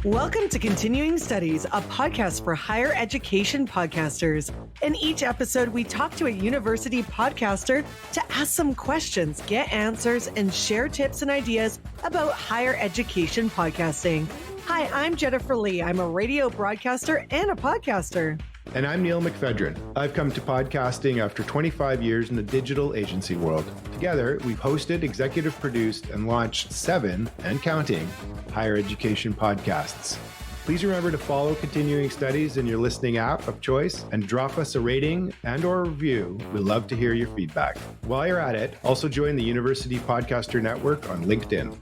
Welcome to Continuing Studies, a podcast for higher education podcasters. In each episode, we talk to a university podcaster to ask some questions, get answers, and share tips and ideas about higher education podcasting. Hi, I'm Jennifer Lee. I'm a radio broadcaster and a podcaster. And I'm Neil McPhedran. I've come to podcasting after 25 years in the digital agency world. Together, we've hosted, executive produced, and launched 7, and counting, higher education podcasts. Please remember to follow Continuing Studies in your listening app of choice and drop us a rating and or review. We'd love to hear your feedback. While you're at it, also join the University Podcaster Network on LinkedIn.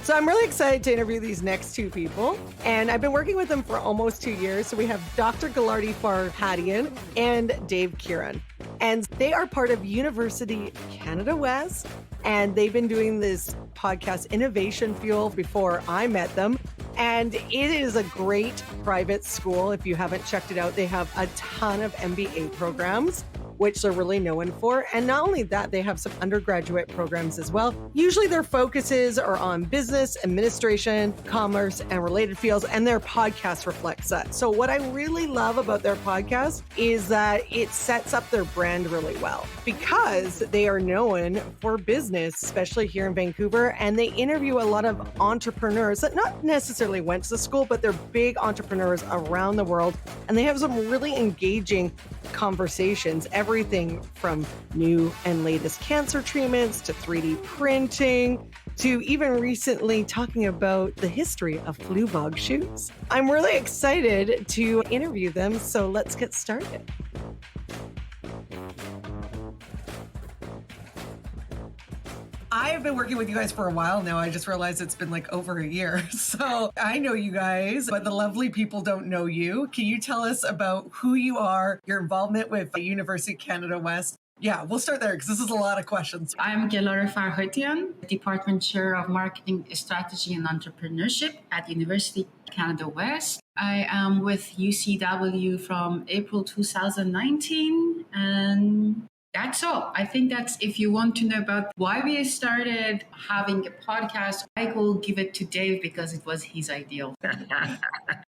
So I'm really excited to interview these next two people, and I've been working with them for almost 2 years. So we have Dr. Gelareh Farhadian and Dave Keighron, and they are part of University Canada West, and they've been doing this podcast Innovation Fuel before I met them. And it is a great private school. If you haven't checked it out, they have a ton of MBA programs, which they're really known for. And not only that, they have some undergraduate programs as well. Usually their focuses are on business, administration, commerce, and related fields, and their podcast reflects that. So what I really love about their podcast is that it sets up their brand really well because they are known for business, especially here in Vancouver, and they interview a lot of entrepreneurs that not necessarily went to the school, but they're big entrepreneurs around the world, and they have some really engaging conversations, everything from new and latest cancer treatments to 3D printing to even recently talking about the history of flu bug shoots. I'm really excited to interview them, so let's get started. I have been working with you guys for a while now. I just realized it's been like over a year. So I know you guys, but the lovely people don't know you. Can you tell us about who you are, your involvement with University Canada West? Yeah, we'll start there because this is a lot of questions. I'm Gelareh Farhadian, Department Chair of Marketing Strategy and Entrepreneurship at University Canada West. I am with UCW from April 2019, and that's all. I think that's, if you want to know about why we started having a podcast, I will give it to Dave because it was his idea.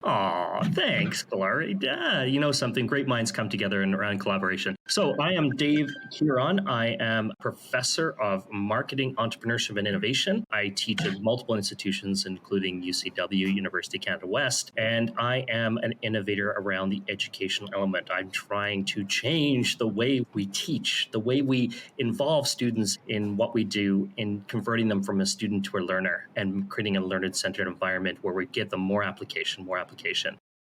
Aw, thanks, Gelareh. Yeah, you know something, great minds come together around collaboration. So I am Dave Keighron. I am professor of marketing, entrepreneurship, and innovation. I teach at multiple institutions, including UCW, University Canada West, and I am an innovator around the educational element. I'm trying to change the way we teach, the way we involve students in what we do, in converting them from a student to a learner and creating a learner-centered environment where we give them more application.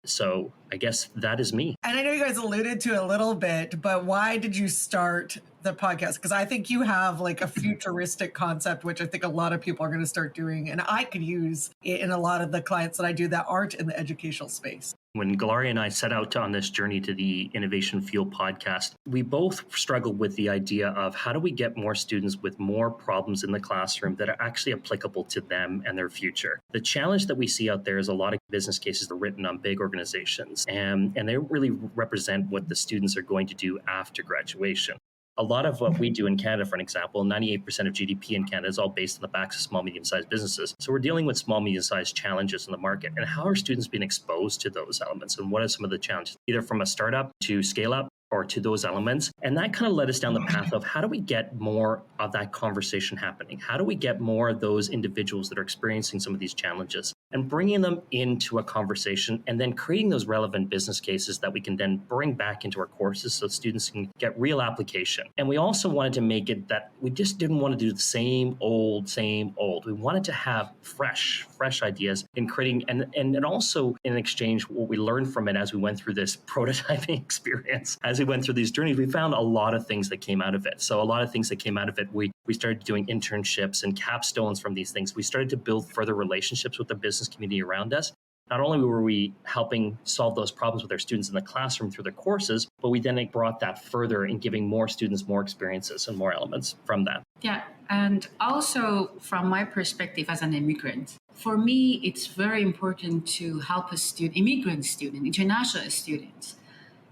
So I guess that is me. And I know you guys alluded to it a little bit, but why did you start the podcast? Because I think you have like a futuristic concept, which I think a lot of people are going to start doing. And I could use it in a lot of the clients that I do that aren't in the educational space. When Gelareh and I set out on this journey to the Innovation Fuel podcast, we both struggled with the idea of how do we get more students with more problems in the classroom that are actually applicable to them and their future. The challenge that we see out there is a lot of business cases that are written on big organizations, and they don't really represent what the students are going to do after graduation. A lot of what we do in Canada, for an example, 98% of GDP in Canada is all based on the backs of small, medium-sized businesses. So we're dealing with small, medium-sized challenges in the market. And how are students being exposed to those elements? And what are some of the challenges, either from a startup to scale up or to those elements? And that kind of led us down the path of how do we get more of that conversation happening? How do we get more of those individuals that are experiencing some of these challenges and bringing them into a conversation and then creating those relevant business cases that we can then bring back into our courses so students can get real application. And we also wanted to make it that we just didn't want to do the same old. We wanted to have fresh ideas in creating, and also in exchange, what we learned from it as we went through this prototyping experience, as we went through these journeys, we found a lot of things that came out of it. So a lot of things that came out of it, we started doing internships and capstones from these things. We started to build further relationships with the business community around us. Not only were we helping solve those problems with our students in the classroom through their courses, but we then brought that further in giving more students more experiences and more elements from that. Yeah, and also from my perspective as an immigrant, for me, it's very important to help immigrant student, international students,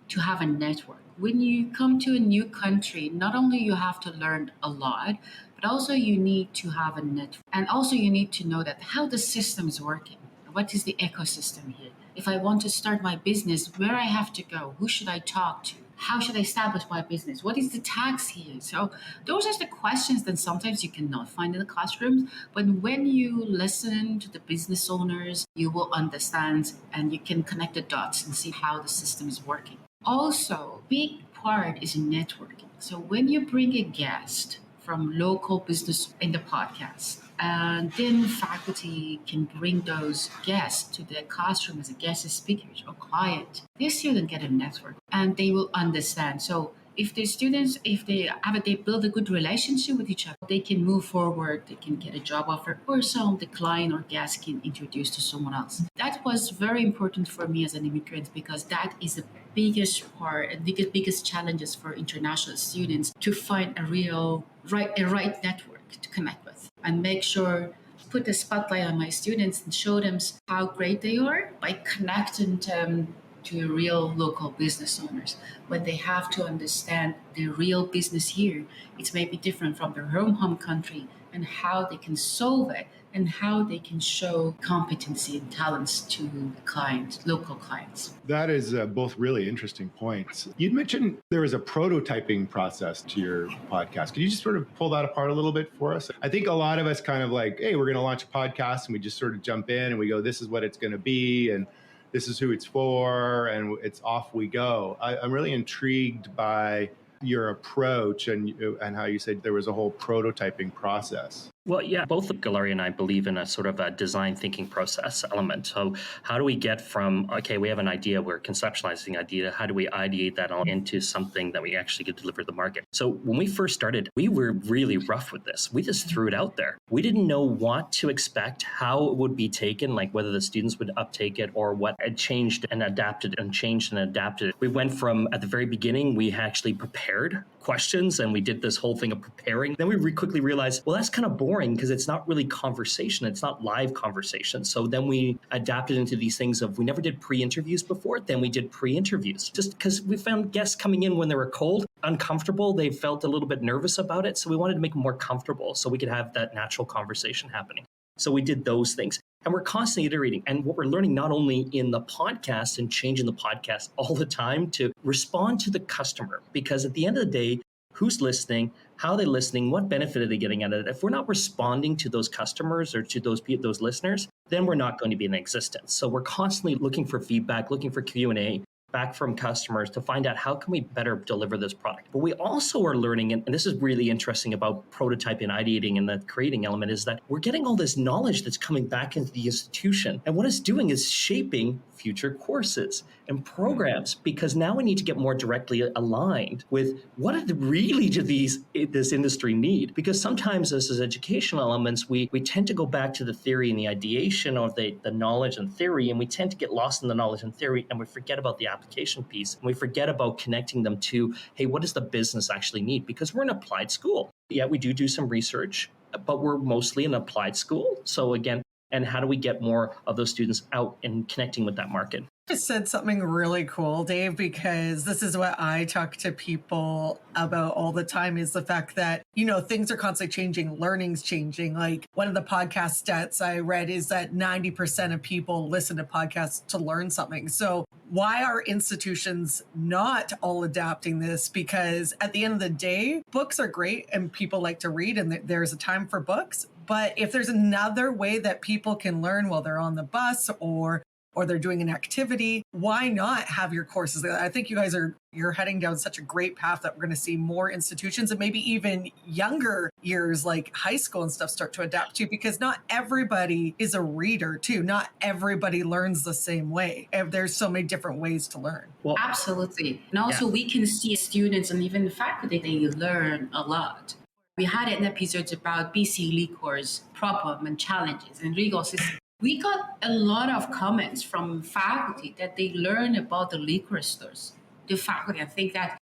to have a network. When you come to a new country, not only you have to learn a lot, but also you need to have a network. And also you need to know that how the system is working. What is the ecosystem here? If I want to start my business, where I have to go? Who should I talk to? How should I establish my business? What is the tax here? So those are the questions that sometimes you cannot find in the classrooms. But when you listen to the business owners, you will understand and you can connect the dots and see how the system is working. Also, big part is networking. So when you bring a guest from local business in the podcast, and then faculty can bring those guests to their classroom as a guest speakers or client. Their students get a network and they will understand. So if the students, if they build a good relationship with each other, they can move forward, they can get a job offer, or some the client or guest can introduce to someone else. That was very important for me as an immigrant because that is the biggest part and biggest challenges for international students to find a right network to connect with and make sure put the spotlight on my students and show them how great they are by connecting them to real local business owners. When they have to understand the real business here, it's maybe different from their home country and how they can solve it and how they can show competency and talents to clients, local clients. That is both really interesting points. You'd mentioned there was a prototyping process to your podcast. Could you just sort of pull that apart a little bit for us? I think a lot of us kind of like, hey, we're going to launch a podcast and we just sort of jump in and we go, this is what it's going to be and this is who it's for and it's off we go. I'm really intrigued by your approach and how you said there was a whole prototyping process. Well, yeah, both Gelareh and I believe in a sort of a design thinking process element. So how do we get from, okay, we have an idea, we're conceptualizing the idea, how do we ideate that all into something that we actually could deliver to the market? So when we first started, we were really rough with this. We just threw it out there. We didn't know what to expect, how it would be taken, like whether the students would uptake it or what had changed and adapted and changed and adapted. We went from, at the very beginning, we actually prepared questions and we did this whole thing of preparing. Then we quickly realized, well, that's kind of boring because it's not really conversation. It's not live conversation. So then we adapted into these things of we never did pre-interviews before. Then we did pre-interviews just because we found guests coming in when they were cold, uncomfortable. They felt a little bit nervous about it. So we wanted to make them more comfortable so we could have that natural conversation happening. So we did those things. And we're constantly iterating. And what we're learning not only in the podcast and changing the podcast all the time to respond to the customer, because at the end of the day, who's listening, how are they listening, what benefit are they getting out of it? If we're not responding to those customers or to those listeners, then we're not going to be in existence. So we're constantly looking for feedback, looking for Q&A back from customers to find out how can we better deliver this product. But we also are learning, and this is really interesting about prototyping, ideating, and the creating element, is that we're getting all this knowledge that's coming back into the institution. And what it's doing is shaping future courses and programs, because now we need to get more directly aligned with what really do this industry need? Because sometimes as educational elements, we tend to go back to the theory and the ideation of the knowledge and theory, and we tend to get lost in the knowledge and theory, and we forget about the application piece, and we forget about connecting them to, hey, what does the business actually need? Because we're an applied school. Yeah, we do some research, but we're mostly an applied school. So again, and how do we get more of those students out and connecting with that market? Just said something really cool, Dave, because this is what I talk to people about all the time is the fact that, things are constantly changing, learning's changing. Like one of the podcast stats I read is that 90% of people listen to podcasts to learn something. So why are institutions not all adapting this? Because at the end of the day, books are great and people like to read and there's a time for books. But if there's another way that people can learn while they're on the bus or they're doing an activity, why not have your courses? I think you guys you're heading down such a great path that we're going to see more institutions and maybe even younger years like high school and stuff start to adapt to, because not everybody is a reader too. Not everybody learns the same way. There's so many different ways to learn. Well, absolutely. And also we can see students and even the faculty, they learn a lot. We had an episode about BC liquors problem and challenges and legal system. We got a lot of comments from faculty that they learn about the liquor stores. The faculty, I think that,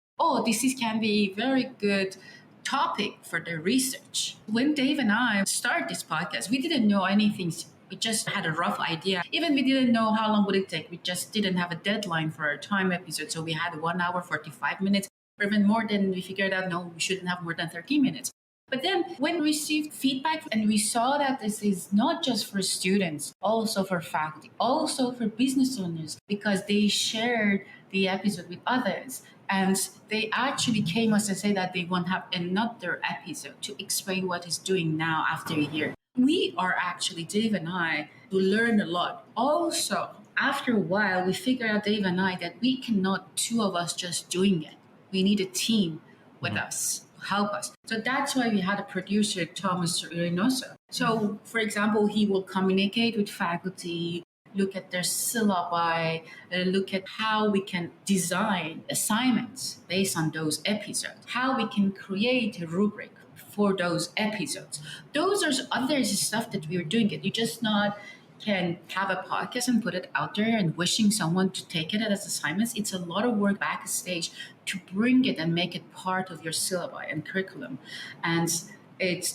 this can be a very good topic for the research. When Dave and I started this podcast, we didn't know anything. We just had a rough idea. Even we didn't know how long would it take. We just didn't have a deadline for our time episode. So we had 1 hour, 45 minutes, or even more than we figured out, no, we shouldn't have more than 30 minutes. But then when we received feedback and we saw that this is not just for students, also for faculty, also for business owners, because they shared the episode with others. And they actually came us to say that they want to have another episode to explain what it's doing now after a year. We are actually, Dave and I, to learn a lot. Also, after a while, we figured out, Dave and I, that we cannot, two of us just doing it. We need a team with us to help us. So that's why we had a producer, Thomas Reynoso. So, for example, he will communicate with faculty, look at their syllabi, look at how we can design assignments based on those episodes, how we can create a rubric for those episodes. Those are other stuff that we are doing it. You just not can have a podcast and put it out there and wishing someone to take it as assignments. It's a lot of work backstage to bring it and make it part of your syllabi and curriculum. And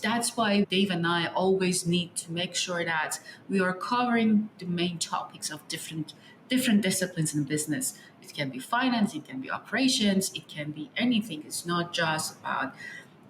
that's why Dave and I always need to make sure that we are covering the main topics of different disciplines in business. It can be finance, it can be operations, it can be anything. It's not just about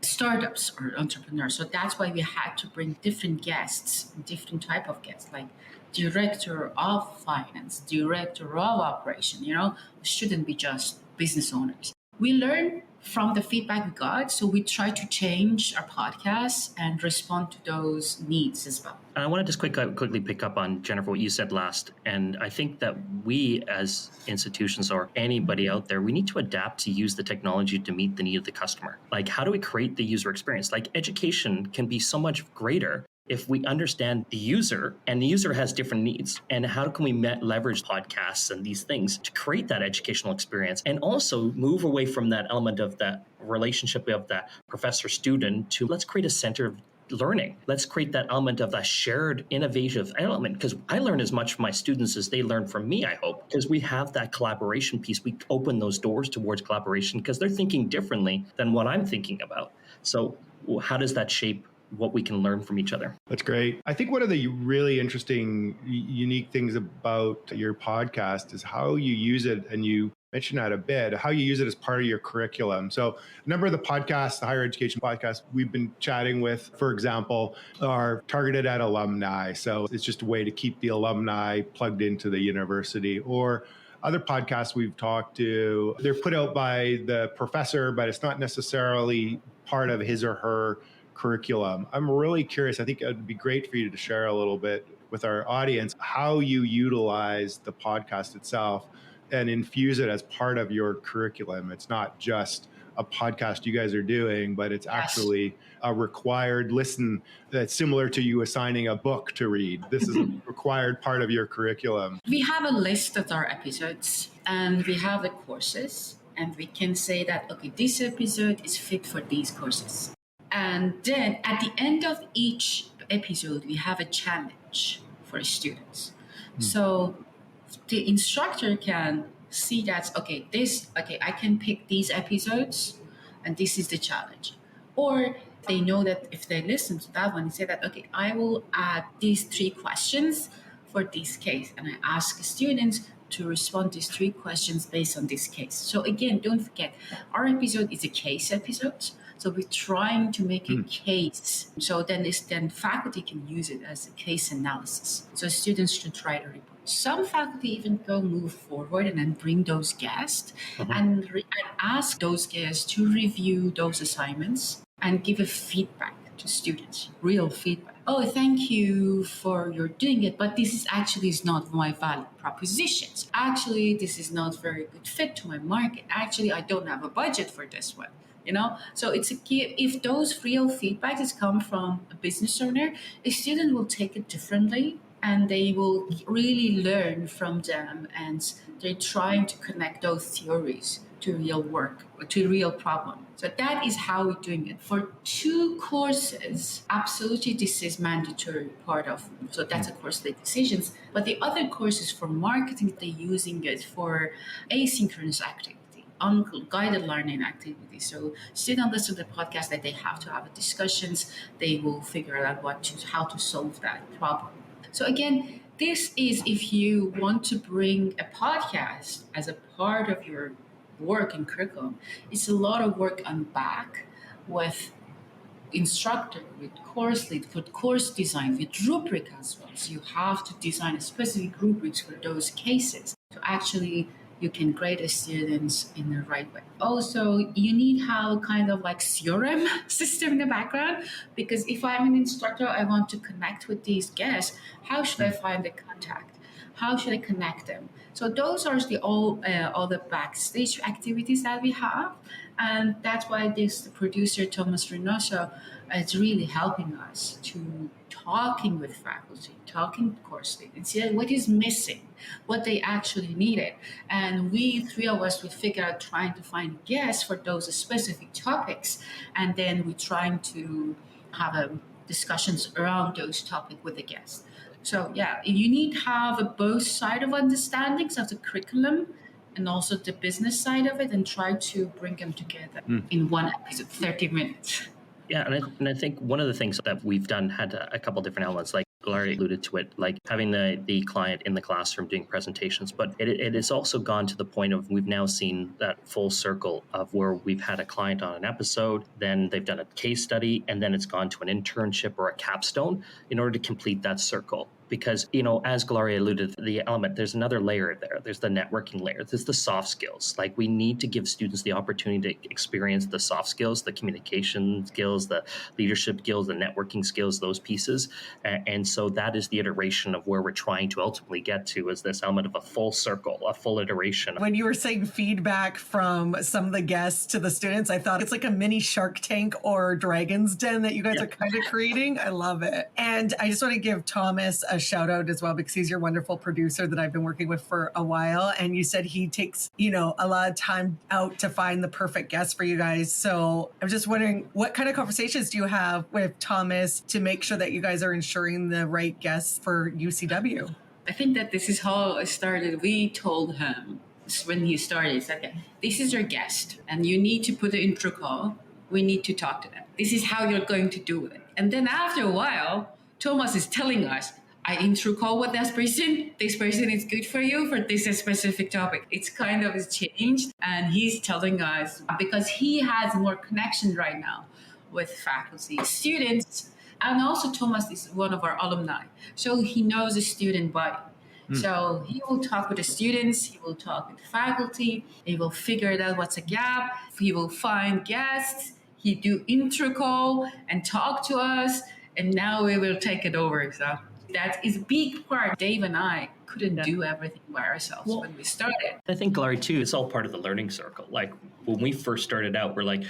startups or entrepreneurs. So that's why we had to bring different guests, different type of guests, like director of finance, director of operation. It shouldn't be just business owners. We learn from the feedback we got, so we try to change our podcasts and respond to those needs as well. I want to just quickly pick up on, Jennifer, what you said last. And I think that we as institutions or anybody out there, we need to adapt to use the technology to meet the need of the customer. Like, how do we create the user experience? Like, education can be so much greater if we understand the user, and the user has different needs. And how can we leverage podcasts and these things to create that educational experience, and also move away from that element of that relationship of that professor-student to let's create a center of learning. Let's create that element of that shared innovative element, because I learn as much from my students as they learn from me, I hope, because we have that collaboration piece. We open those doors towards collaboration because they're thinking differently than what I'm thinking about. So how does that shape what we can learn from each other? That's great. I think one of the really interesting, unique things about your podcast is how you use it, and you mentioned that a bit, how you use it as part of your curriculum. So a number of the podcasts, the higher education podcasts we've been chatting with, for example, are targeted at alumni. So it's just a way to keep the alumni plugged into the university. Or other podcasts we've talked to, they're put out by the professor, but it's not necessarily part of his or her curriculum. I'm really curious. I think it would be great for you to share a little bit with our audience how you utilize the podcast itself and infuse it as part of your curriculum. It's not just a podcast you guys are doing, but it's actually a required listen that's similar to you assigning a book to read. This is a required part of your curriculum. We have a list of our episodes and we have the courses, and we can say that, okay, this episode is fit for these courses. And then at the end of each episode, we have a challenge for students. So the instructor can see that, okay, I can pick these episodes and this is the challenge. Or they know that if they listen to that one, they say that, okay, I will add these 3 questions for this case. And I ask students to respond to these 3 questions based on this case. So again, don't forget, our episode is a case episode. So we're trying to make a case. So then faculty can use it as a case analysis. So students should try to report. Some faculty even move forward and then bring those guests and ask those guests to review those assignments and give a feedback to students, real feedback. Oh, thank you for your doing it, but this is not my valid propositions. Actually, this is not very good fit to my market. Actually, I don't have a budget for this one. So it's if those real feedbacks come from a business owner, a student will take it differently and they will really learn from them, and they're trying to connect those theories to real work or to real problem. So that is how we're doing it. For 2 courses, absolutely this is mandatory part of, so that's a course-led decisions. But the other courses for marketing, they're using it for asynchronous activity, guided learning activities. So students listen to the podcast that they have to have discussions. They will figure out how to solve that problem. So again, this is if you want to bring a podcast as a part of your work and curriculum. It's a lot of work on back with instructor, with course lead, with course design, with rubric as well. So you have to design a specific rubrics for those cases to actually you can grade the students in the right way. Also, you need to have kind of like CRM system in the background, because if I'm an instructor, I want to connect with these guests. How should I find the contact? How should I connect them? So those are all the backstage activities that we have, and that's why the producer Thomas Reynoso is really helping us to talking with faculty, talking with course lead, and see what is missing, what they actually needed. And we three of us would figure out trying to find guests for those specific topics, and then we're trying to have discussions around those topics with the guests. So yeah, you need to have both side of understandings of the curriculum and also the business side of it, and try to bring them together in one episode, 30 minutes. Yeah, and I think one of the things that we've done had a couple different elements, like Gelareh alluded to it, like having the client in the classroom doing presentations, but it has also gone to the point of we've now seen that full circle of where we've had a client on an episode, then they've done a case study, and then it's gone to an internship or a capstone in order to complete that circle. Because, as Gelareh alluded, the element, there's another layer there. There's the networking layer. There's the soft skills. Like, we need to give students the opportunity to experience the soft skills, the communication skills, the leadership skills, the networking skills, those pieces. And so that is the iteration of where we're trying to ultimately get to, is this element of a full circle, a full iteration. When you were saying feedback from some of the guests to the students, I thought it's like a mini Shark Tank or Dragon's Den that you guys are kind of creating. I love it. And I just want to give Thomas a shout out as well, because he's your wonderful producer that I've been working with for a while. And you said he takes, a lot of time out to find the perfect guest for you guys. So I'm just wondering, what kind of conversations do you have with Thomas to make sure that you guys are ensuring the right guests for UCW? I think that this is how it started. We told him when he started, he said, okay, this is your guest, and you need to put an intro call. We need to talk to them. This is how you're going to do it. And then after a while, Thomas is telling us, I intro call with this person. This person is good for you for this specific topic. It's kind of changed. And he's telling us, because he has more connection right now with faculty, students, and also Thomas is one of our alumni. So he knows the student body. So he will talk with the students, he will talk with the faculty, he will figure it out what's a gap, he will find guests, he do intro call and talk to us, and now we will take it over. So that is a big part. Dave and I couldn't do everything by ourselves when we started. I think, Gelareh, too, it's all part of the learning circle. Like, when we first started out, we're like,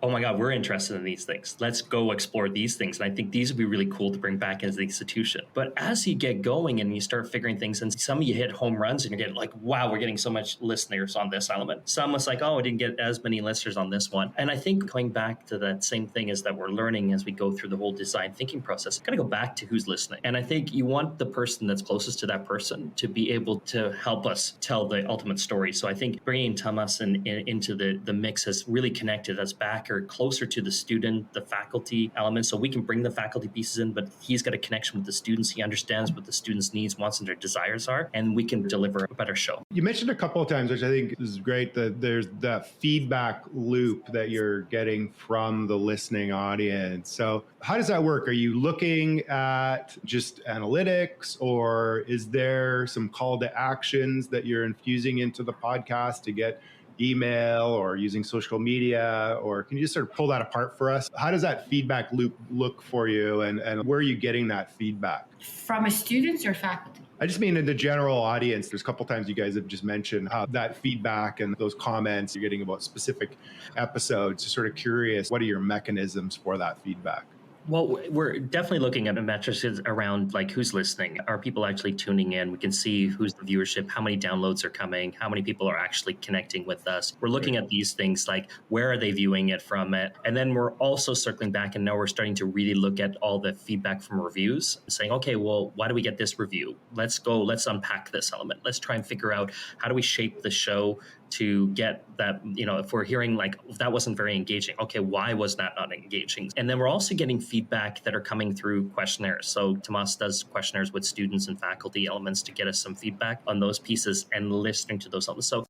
oh my God, we're interested in these things. Let's go explore these things. And I think these would be really cool to bring back as the institution. But as you get going and you start figuring things, and some of you hit home runs and you're getting like, wow, we're getting so much listeners on this element. Some was like, oh, I didn't get as many listeners on this one. And I think going back to that same thing is that we're learning as we go through the whole design thinking process, kind of go back to who's listening. And I think you want the person that's closest to that person to be able to help us tell the ultimate story. So I think bringing Thomas into the mix has really connected us back, or closer to the student, the faculty element. So we can bring the faculty pieces in, but he's got a connection with the students. He understands what the students' needs, wants, and their desires are, and we can deliver a better show. You mentioned a couple of times, which I think is great, that there's that feedback loop that you're getting from the listening audience. So how does that work? Are you looking at just analytics, or is there some call to actions that you're infusing into the podcast to get email or using social media? Or can you just sort of pull that apart for us? How does that feedback loop look for you, and where are you getting that feedback? From a student or faculty? I just mean in the general audience. There's a couple times you guys have just mentioned how that feedback and those comments you're getting about specific episodes. Just sort of curious, what are your mechanisms for that feedback? Well, we're definitely looking at metrics around like who's listening. Are people actually tuning in? We can see who's the viewership, how many downloads are coming, how many people are actually connecting with us. We're looking at these things like where are they viewing it from it? And then we're also circling back, and now we're starting to really look at all the feedback from reviews, saying, okay, well, why do we get this review? Let's unpack this element. Let's try and figure out how do we shape the show to get that, if we're hearing like that wasn't very engaging, okay, why was that not engaging? And then we're also getting feedback that are coming through questionnaires. So Tomas does questionnaires with students and faculty elements to get us some feedback on those pieces and listening to those elements. So,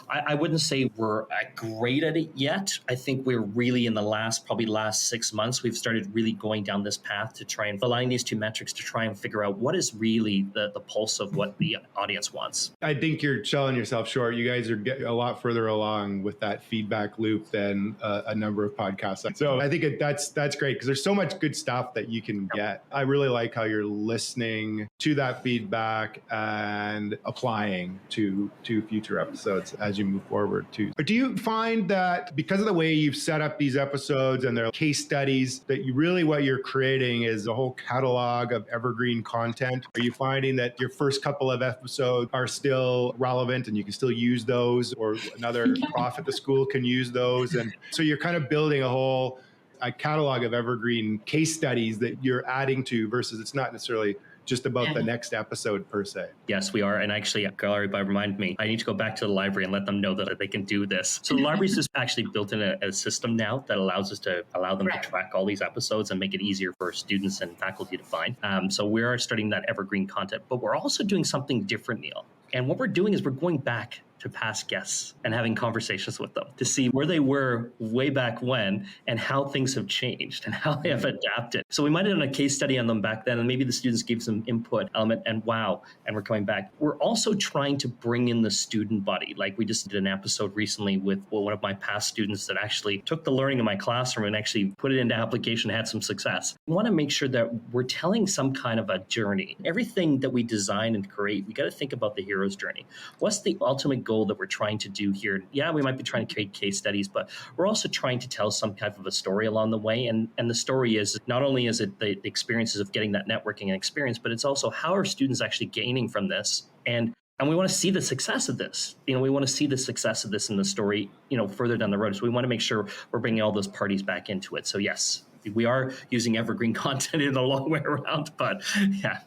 I wouldn't say we're great at it yet. I think we're really in the last 6 months, we've started really going down this path to try and align these two metrics to try and figure out what is really the pulse of what the audience wants. I think you're selling yourself short. You guys are getting a lot further along with that feedback loop than a number of podcasts. So I think that's great because there's so much good stuff that you can get. I really like how you're listening to that feedback and applying to future episodes as you move forward too. But do you find that because of the way you've set up these episodes and their case studies, that what you're creating is a whole catalog of evergreen content? Are you finding that your first couple of episodes are still relevant and you can still use those, or another prof at the school can use those? And so you're kind of building a catalog of evergreen case studies that you're adding to, versus it's not necessarily just about the next episode per se. Yes, we are. And actually, Gelareh reminded me, I need to go back to the library and let them know that they can do this. So the library's just actually built in a system now that allows us to allow them to track all these episodes and make it easier for students and faculty to find. So we are starting that evergreen content, but we're also doing something different, Neil. And what we're doing is we're going back to past guests and having conversations with them to see where they were way back when and how things have changed and how they have adapted. So we might have done a case study on them back then, and maybe the students gave some input element and wow, and we're coming back. We're also trying to bring in the student body. Like we just did an episode recently with one of my past students that actually took the learning in my classroom and actually put it into application, had some success. We want to make sure that we're telling some kind of a journey. Everything that we design and create, we got to think about the hero's journey. What's the ultimate goal that we're trying to do here? Yeah, we might be trying to create case studies, but we're also trying to tell some type of a story along the way. And the story is not only is it the experiences of getting that networking and experience, but it's also how are students actually gaining from this. And we want to see the success of this. We want to see the success of this in the story, further down the road. So we want to make sure we're bringing all those parties back into it. So yes, we are using evergreen content in the long way around, but yeah.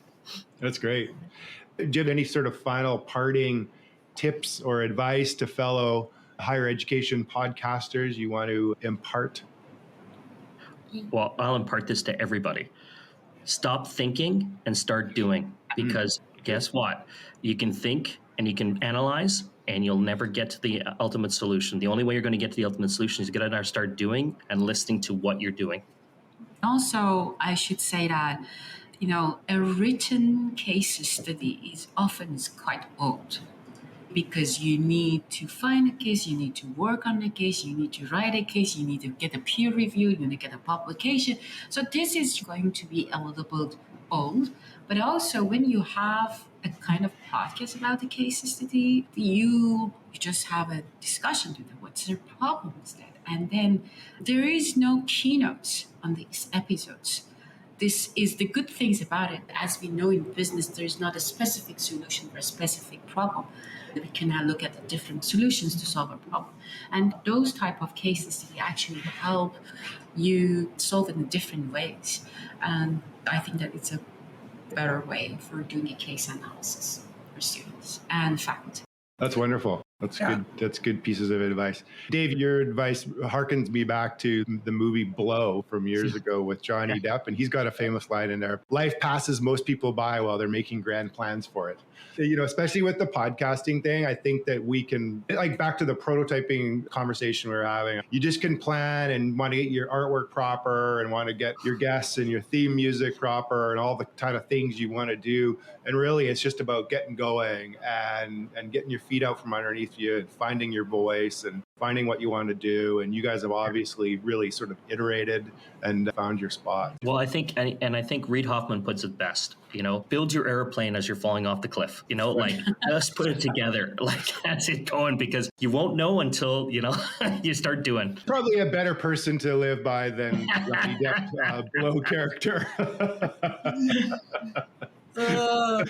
That's great. Do you have any sort of final parting tips or advice to fellow higher education podcasters you want to impart? Well, I'll impart this to everybody. Stop thinking and start doing, because guess what? You can think and you can analyze and you'll never get to the ultimate solution. The only way you're going to get to the ultimate solution is to get out and start doing and listening to what you're doing. Also, I should say that, a written case study is often quite old, because you need to find a case, you need to work on the case, you need to write a case, you need to get a peer review, you need to get a publication. So this is going to be a little bit old, but also when you have a kind of podcast about the case study, you just have a discussion with them. What's their problem with that? And then there is no keynotes on these episodes. This is the good things about it. As we know in business, there's not a specific solution for a specific problem. We can now look at the different solutions to solve a problem. And those type of cases actually help you solve it in different ways. And I think that it's a better way for doing a case analysis for students and faculty. That's wonderful. That's good. That's good pieces of advice. Dave, your advice harkens me back to the movie Blow from years ago with Johnny Depp. And he's got a famous line in there: life passes most people by while they're making grand plans for it. Especially with the podcasting thing, I think that we can, like back to the prototyping conversation we were having, you just can plan and want to get your artwork proper and want to get your guests and your theme music proper and all the kind of things you want to do. And really, it's just about getting going and getting your feet out from underneath you and finding your voice and finding what you want to do. And you guys have obviously really sort of iterated and found your spot. Well, I think Reid Hoffman puts it best, build your airplane as you're falling off the cliff, just put it together, as it's going, because you won't know until, you start doing. Probably a better person to live by than Johnny Depp Blow character.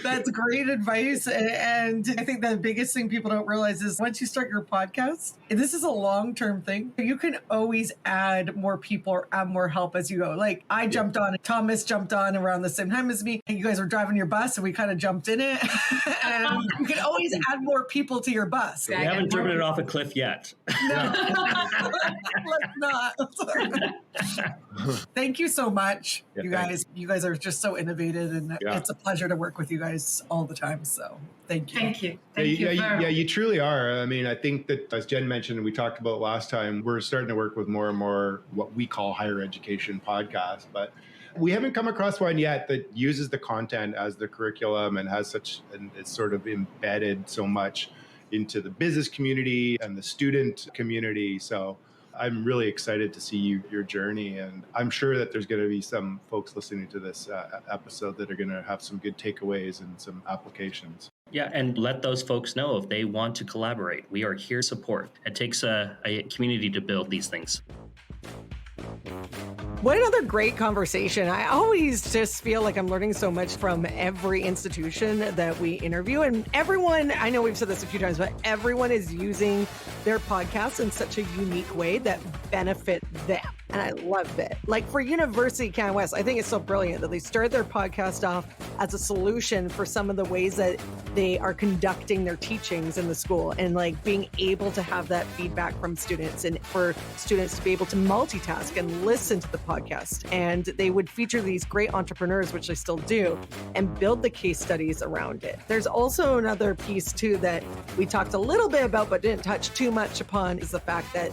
That's great advice. And I think the biggest thing people don't realize is once you start your podcast, this is a long-term thing. You can always add more people or add more help as you go. Like I jumped on, Thomas jumped on around the same time as me. You guys were driving your bus and we kind of jumped in it. And you can always add more people to your bus. We haven't driven it off a cliff yet. No, let's not. Thank you so much, you guys. You guys are just so innovative, and it's a pleasure to work with you guys all the time. So thank you. Thank you. Thank you. You truly are. I mean, I think that as Jen mentioned, and we talked about last time, we're starting to work with more and more what we call higher education podcasts, but we haven't come across one yet that uses the content as the curriculum and has such, and it's sort of embedded so much into the business community and the student community. So I'm really excited to see your journey. And I'm sure that there's going to be some folks listening to this episode that are going to have some good takeaways and some applications. Yeah, and let those folks know if they want to collaborate. We are here to support. It takes a community to build these things. What another great conversation. I always just feel like I'm learning so much from every institution that we interview. And everyone, I know we've said this a few times, but everyone is using their podcast in such a unique way that benefit them. And I love it. Like for University Canada West, I think it's so brilliant that they started their podcast off as a solution for some of the ways that they are conducting their teachings in the school and like being able to have that feedback from students and for students to be able to multitask and listen to the podcast. And they would feature these great entrepreneurs, which they still do, and build the case studies around it. There's also another piece too that we talked a little bit about but didn't touch too much upon is the fact that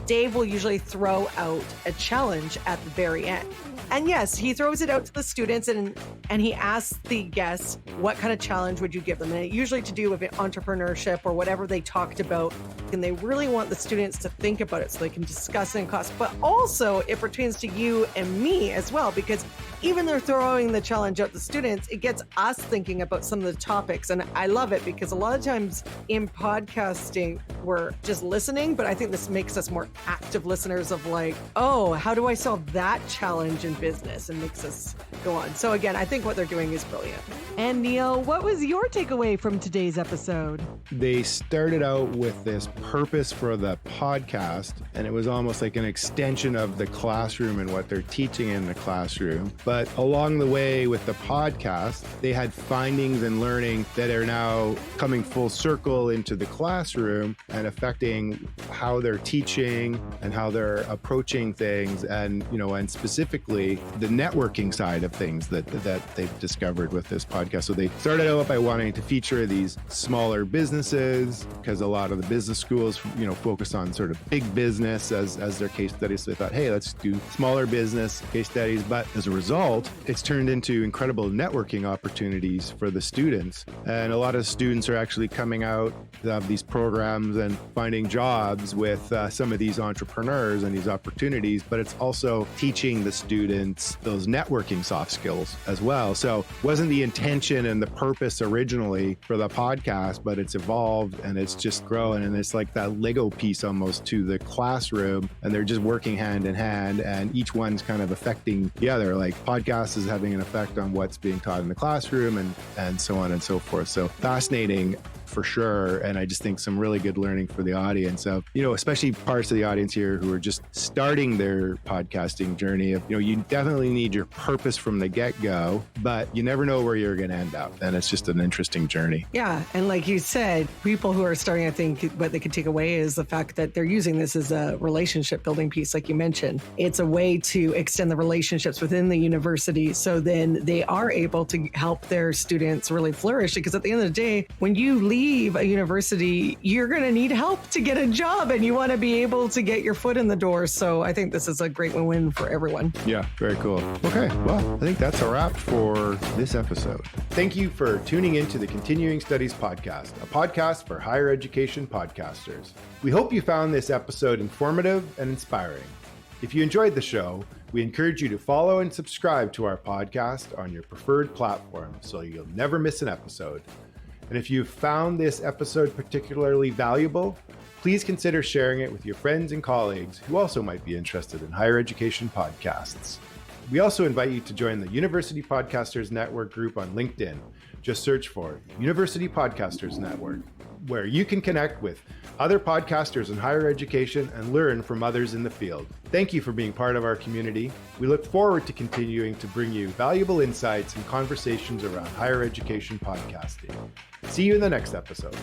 Dave will usually throw out a challenge at the very end. And yes, he throws it out to the students and he asks the guests, what kind of challenge would you give them? And usually to do with entrepreneurship or whatever they talked about. And they really want the students to think about it so they can discuss it in class. But also it pertains to you and me as well, because even though throwing the challenge out to the students, it gets us thinking about some of the topics. And I love it because a lot of times in podcasting, we're just listening, but I think this makes us more active listeners of like, oh, how do I solve that challenge in business, and makes us go on. So again, I think what they're doing is brilliant. And Neil, what was your takeaway from today's episode? They started out with this purpose for the podcast, and it was almost like an extension of the classroom and what they're teaching in the classroom. But along the way with the podcast, they had findings and learning that are now coming full circle into the classroom and affecting how they're teaching and how they're approaching things, and and specifically the networking side of things that they've discovered with this podcast. So they started out by wanting to feature these smaller businesses because a lot of the business schools, focus on sort of big business as their case studies. So they thought, hey, let's do smaller business case studies. But as a result, it's turned into incredible networking opportunities for the students. And a lot of students are actually coming out of these programs and finding jobs with some of these entrepreneurs and these opportunities, but it's also teaching the students those networking soft skills as well. So it wasn't the intention and the purpose originally for the podcast, but it's evolved and it's just growing, and it's like that Lego piece almost to the classroom, and they're just working hand in hand, and each one's kind of affecting the other. Like podcast is having an effect on what's being taught in the classroom and so on and so forth. So fascinating for sure. And I just think some really good learning for the audience of, especially parts of the audience here who are just starting their podcasting journey of, you definitely need your purpose from the get-go, but you never know where you're going to end up. And it's just an interesting journey. Yeah. And like you said, people who are starting, I think what they could take away is the fact that they're using this as a relationship building piece. Like you mentioned, it's a way to extend the relationships within the university. So then they are able to help their students really flourish, because at the end of the day, when you leave a university, you're going to need help to get a job, and you want to be able to get your foot in the door. So I think this is a great win-win for everyone. Yeah, very cool. Okay, well, I think that's a wrap for this episode. Thank you for tuning into the Continuing Studies Podcast, a podcast for higher education podcasters. We hope you found this episode informative and inspiring. If you enjoyed the show, we encourage you to follow and subscribe to our podcast on your preferred platform so you'll never miss an episode. And if you found this episode particularly valuable, please consider sharing it with your friends and colleagues who also might be interested in higher education podcasts. We also invite you to join the University Podcasters Network group on LinkedIn. Just search for University Podcasters Network, where you can connect with other podcasters in higher education and learn from others in the field. Thank you for being part of our community. We look forward to continuing to bring you valuable insights and conversations around higher education podcasting. See you in the next episode.